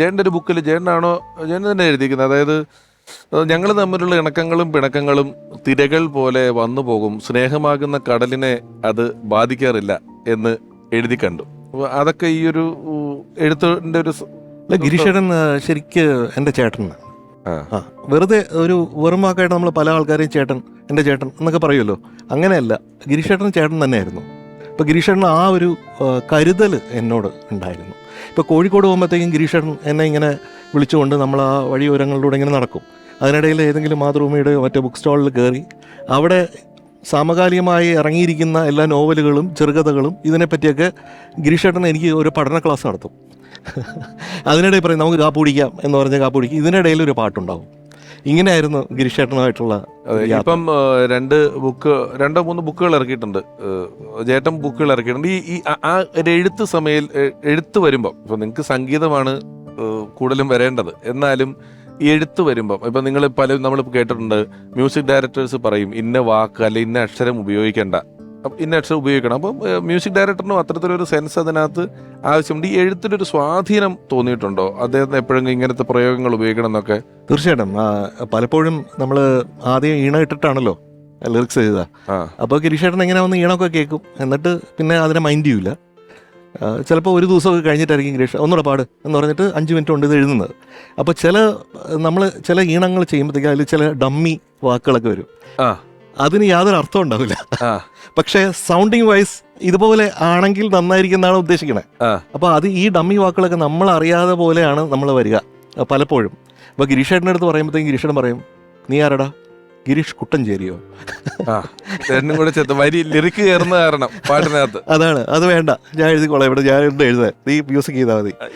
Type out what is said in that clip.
ജയന്റെ ഒരു ബുക്കിൽ ജയനാണോ ജയൻ തന്നെ എഴുതിയിരിക്കുന്നത്, അതായത് ഞങ്ങൾ തമ്മിലുള്ള ഇണക്കങ്ങളും പിണക്കങ്ങളും തിരകൾ പോലെ വന്നു പോകും, സ്നേഹമാകുന്ന കടലിനെ അത് ബാധിക്കാറില്ല എന്ന് എഴുതി കണ്ടു. അപ്പൊ അതൊക്കെ ഈ ഒരു എഴുത്തിന്റെ ഒരു ഗിരീഷേട്ടൻ ശരിക്ക് എൻ്റെ ചേട്ടനാണ്. ആ. വെറുതെ ഒരു വെറും വാക്കായിട്ട് നമ്മൾ പല ആൾക്കാരെയും ചേട്ടൻ, എൻ്റെ ചേട്ടൻ എന്നൊക്കെ പറയുമല്ലോ. അങ്ങനെയല്ല, ഗിരീഷേട്ടൻ ചേട്ടൻ തന്നെയായിരുന്നു. ഇപ്പോൾ ഗിരീഷേട്ടൻ ആ ഒരു കരുതൽ എന്നോട് ഉണ്ടായിരുന്നു. ഇപ്പോൾ കോഴിക്കോട് പോകുമ്പോഴത്തേക്കും ഗിരീഷേട്ടൻ എന്നെ ഇങ്ങനെ വിളിച്ചുകൊണ്ട് നമ്മൾ ആ വഴിയോരങ്ങളിലൂടെ ഇങ്ങനെ നടക്കും. അതിനിടയിൽ ഏതെങ്കിലും മാതൃഭൂമിയുടെയോ മറ്റോ ബുക്ക് സ്റ്റാളിൽ കയറി അവിടെ സമകാലികമായി ഇറങ്ങിയിരിക്കുന്ന എല്ലാ നോവലുകളും ചെറുകഥകളും ഇതിനെപ്പറ്റിയൊക്കെ ഗിരീഷേട്ടൻ എനിക്ക് ഒരു പഠന ക്ലാസ് നടത്തും. അതിനിടയിൽ പറയും നമുക്ക് കാപ്പ് കുടിക്കാം എന്ന് പറഞ്ഞ് കാപ്പ് കുടിക്കും. ഇതിനിടയിൽ ഒരു പാട്ടുണ്ടാവും. ഇങ്ങനെയായിരുന്നു ഗിരീഷേട്ടനുമായിട്ടുള്ള. ഇപ്പം രണ്ടോ മൂന്ന് ബുക്കുകൾ ഇറക്കിയിട്ടുണ്ട്, ജേട്ടൻ ബുക്കുകൾ ഇറക്കിയിട്ടുണ്ട്. ഈ ആ ഒരു എഴുത്ത് എഴുത്ത് വരുമ്പം ഇപ്പം നിങ്ങൾക്ക് സംഗീതമാണ് കൂടുതലും വരേണ്ടത്, എന്നാലും ഈ എഴുത്ത് വരുമ്പം ഇപ്പം നിങ്ങൾ നമ്മളിപ്പോൾ കേട്ടിട്ടുണ്ട്, മ്യൂസിക് ഡയറക്ടേഴ്സ് പറയും ഇന്ന വാക്ക് അല്ലെ ഇന്ന അക്ഷരം ഉപയോഗിക്കേണ്ട, ഇന്ന അക്ഷരം ഉപയോഗിക്കണം. അപ്പം മ്യൂസിക് ഡയറക്ടറിനും അത്തരത്തിലൊരു സെൻസ് അതിനകത്ത് ആവശ്യമുണ്ട്. ഈ എഴുത്തിനൊരു സ്വാധീനം തോന്നിയിട്ടുണ്ടോ അദ്ദേഹത്തിന് എപ്പോഴെങ്കിലും ഇങ്ങനത്തെ പ്രയോഗങ്ങൾ ഉപയോഗിക്കണം എന്നൊക്കെ? തീർച്ചയായിട്ടും. പലപ്പോഴും നമ്മൾ ആദ്യം ഈണ ഇട്ടിട്ടാണല്ലോ ലിറിക്സ് എഴുതുക. അപ്പോൾ ഗിരീഷേട്ടൻ എങ്ങനെ വന്ന് ഈണമൊക്കെ കേൾക്കും, എന്നിട്ട് പിന്നെ അതിനെ മൈൻഡ് ചെയ്യില്ല. ചിലപ്പോൾ ഒരു ദിവസമൊക്കെ കഴിഞ്ഞിട്ടായിരിക്കും ഗിരീഷ് ഒന്നുകൂടെ പാട് എന്ന് പറഞ്ഞിട്ട് 5 മിനിറ്റ് കൊണ്ട് ഇത് എഴുതുന്നത്. അപ്പോൾ ചില ഈണങ്ങൾ ചെയ്യുമ്പോഴത്തേക്കും അതിൽ ചില ഡമ്മി വാക്കുകളൊക്കെ വരും. അതിന് യാതൊരു അർത്ഥം ഉണ്ടാവില്ല. പക്ഷേ സൗണ്ടിങ് വൈസ് ഇതുപോലെ ആണെങ്കിൽ നന്നായിരിക്കും എന്നാണ് ഉദ്ദേശിക്കണത്. അപ്പോൾ ഈ ഡമ്മി വാക്കുകളൊക്കെ നമ്മൾ അറിയാതെ പോലെയാണ് നമ്മൾ വരിക പലപ്പോഴും. അപ്പോൾ ഗിരീഷേട്ടൻ്റെ അടുത്ത് പറയുമ്പോഴത്തേക്കും ഗിരീഷേട്ടൻ പറയും, നീ ആരടാ, ഗിരീഷ് കുട്ടഞ്ചേരിയോ? ലിറിക്ക് ചേർന്ന കാരണം പാട്ടിനകത്ത് അതാണ്. അത് വേണ്ട, ഞാൻ എഴുതിക്കോളാം, ഇവിടെ ഞാൻ എഴുതാൻ, നീ മ്യൂസിക് ചെയ്താൽ മതി.